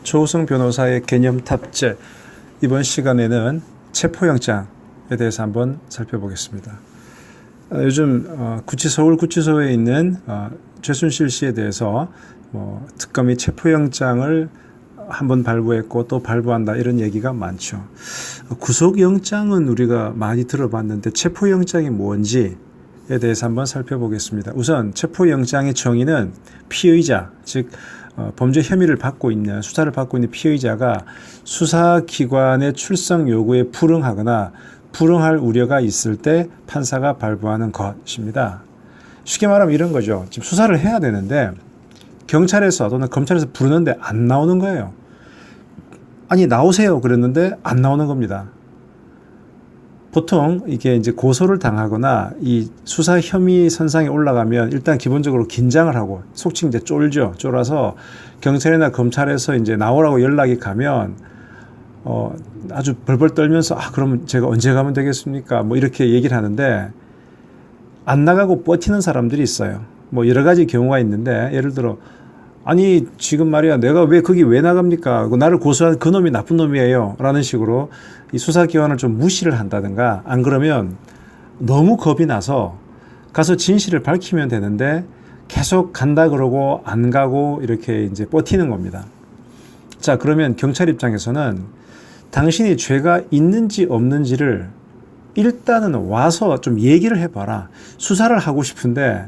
조우성 변호사의 개념 탑재. 이번 시간에는 체포영장에 대해서 한번 살펴보겠습니다. 요즘 서울구치소에 있는 최순실 씨에 대해서 특검이 체포영장을 한번 발부했고 또 발부한다 이런 얘기가 많죠. 구속영장은 우리가 많이 들어봤는데 체포영장이 뭔지에 대해서 한번 살펴보겠습니다. 우선 체포영장의 정의는 피의자, 즉 범죄 혐의를 받고 있는, 수사를 받고 있는 피의자가 수사기관의 출석 요구에 불응하거나 불응할 우려가 있을 때 판사가 발부하는 것입니다. 쉽게 말하면 이런 거죠. 지금 수사를 해야 되는데 경찰에서 또는 검찰에서 부르는데 안 나오는 거예요. 아니 나오세요 그랬는데 안 나오는 겁니다. 보통 이게 이제 고소를 당하거나 이 수사 혐의 선상에 올라가면 일단 기본적으로 긴장을 하고 속칭 이제 쫄아서 경찰이나 검찰에서 이제 나오라고 연락이 가면 아주 벌벌 떨면서 그러면 제가 언제 가면 되겠습니까? 이렇게 얘기를 하는데 안 나가고 버티는 사람들이 있어요. 여러 가지 경우가 있는데 예를 들어 아니 지금 말이야 내가 거기 왜 나갑니까? 나를 고소한 그 놈이 나쁜 놈이에요 라는 식으로 이 수사기관을 좀 무시를 한다든가 안 그러면 너무 겁이 나서 가서 진실을 밝히면 되는데 계속 간다 그러고 안 가고 이렇게 이제 버티는 겁니다. 자, 그러면 경찰 입장에서는 당신이 죄가 있는지 없는지를 일단은 와서 좀 얘기를 해봐라. 수사를 하고 싶은데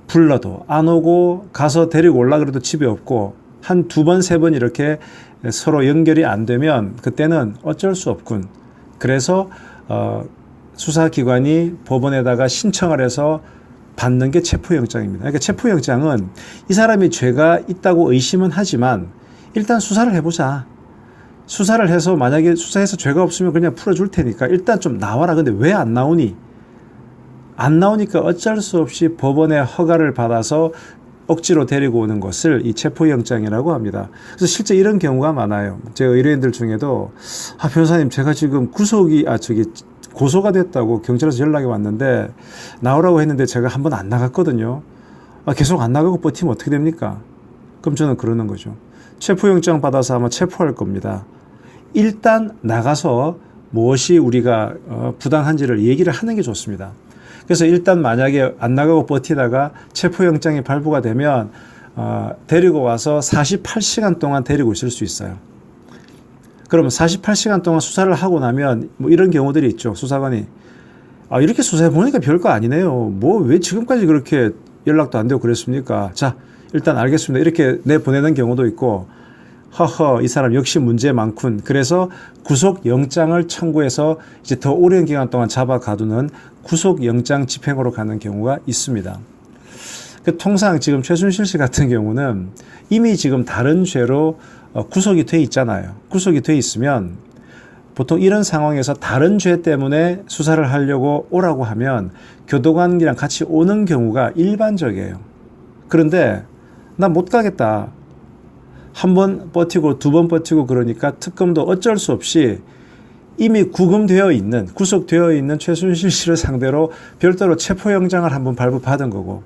불러도 안 오고 가서 데리고 올라 그래도 집에 없고 한 2번, 3번 이렇게 서로 연결이 안 되면 그때는 어쩔 수 없군. 그래서 수사기관이 법원에다가 신청을 해서 받는 게 체포영장입니다. 그러니까 체포영장은 이 사람이 죄가 있다고 의심은 하지만 일단 수사를 해보자. 수사를 해서 만약에 수사해서 죄가 없으면 그냥 풀어줄 테니까 일단 좀 나와라. 근데 왜 안 나오니? 안 나오니까 어쩔 수 없이 법원의 허가를 받아서 억지로 데리고 오는 것을 이 체포영장이라고 합니다. 그래서 실제 이런 경우가 많아요. 제 의뢰인들 중에도 변호사님 제가 지금 고소가 됐다고 경찰에서 연락이 왔는데 나오라고 했는데 제가 한번 안 나갔거든요. 계속 안 나가고 버티면 어떻게 됩니까? 그럼 저는 그러는 거죠. 체포영장 받아서 아마 체포할 겁니다. 일단 나가서 무엇이 우리가 부당한지를 얘기를 하는 게 좋습니다. 그래서 일단 만약에 안 나가고 버티다가 체포영장이 발부가 되면 데리고 와서 48시간 동안 데리고 있을 수 있어요. 그러면 48시간 동안 수사를 하고 나면 이런 경우들이 있죠. 수사관이 이렇게 수사해 보니까 별거 아니네요. 왜 지금까지 그렇게 연락도 안 되고 그랬습니까? 자, 일단 알겠습니다. 이렇게 내보내는 경우도 있고 이 사람 역시 문제 많군. 그래서 구속영장을 청구해서 이제 더 오랜 기간 동안 잡아가두는 구속영장 집행으로 가는 경우가 있습니다. 통상 지금 최순실 씨 같은 경우는 이미 지금 다른 죄로 구속이 돼 있잖아요. 구속이 돼 있으면 보통 이런 상황에서 다른 죄 때문에 수사를 하려고 오라고 하면 교도관이랑 같이 오는 경우가 일반적이에요. 그런데 나 못 가겠다. 1번 버티고 2번 버티고 그러니까 특검도 어쩔 수 없이 이미 구금되어 있는, 구속되어 있는 최순실 씨를 상대로 별도로 체포영장을 한번 발부받은 거고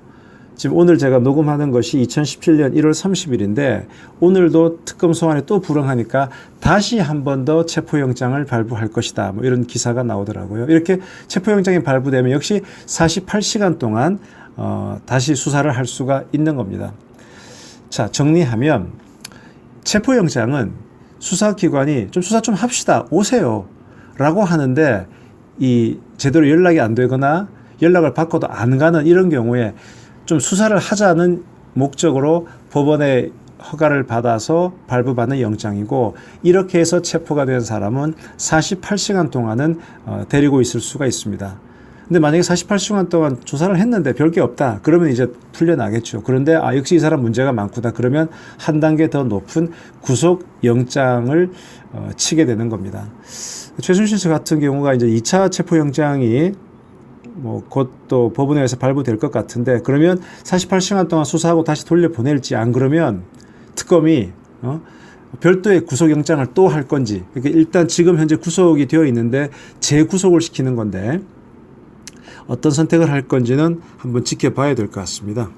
지금 오늘 제가 녹음하는 것이 2017년 1월 30일인데 오늘도 특검 소환에 또 불응하니까 다시 한 번 더 체포영장을 발부할 것이다. 이런 기사가 나오더라고요. 이렇게 체포영장이 발부되면 역시 48시간 동안 다시 수사를 할 수가 있는 겁니다. 자, 정리하면 체포영장은 수사기관이 좀 수사 좀 합시다. 오세요. 라고 하는데 제대로 연락이 안 되거나 연락을 받고도 안 가는 이런 경우에 좀 수사를 하자는 목적으로 법원의 허가를 받아서 발부받는 영장이고 이렇게 해서 체포가 된 사람은 48시간 동안은 데리고 있을 수가 있습니다. 근데 만약에 48시간 동안 조사를 했는데 별게 없다. 그러면 이제 풀려나겠죠. 그런데 역시 이 사람 문제가 많구나. 그러면 한 단계 더 높은 구속영장을 치게 되는 겁니다. 최순실 씨 같은 경우가 이제 2차 체포영장이 곧 또 법원에서 발부될 것 같은데 그러면 48시간 동안 수사하고 다시 돌려보낼지 안 그러면 특검이 별도의 구속영장을 또 할 건지 그러니까 일단 지금 현재 구속이 되어 있는데 재구속을 시키는 건데 어떤 선택을 할 건지는 한번 지켜봐야 될 것 같습니다.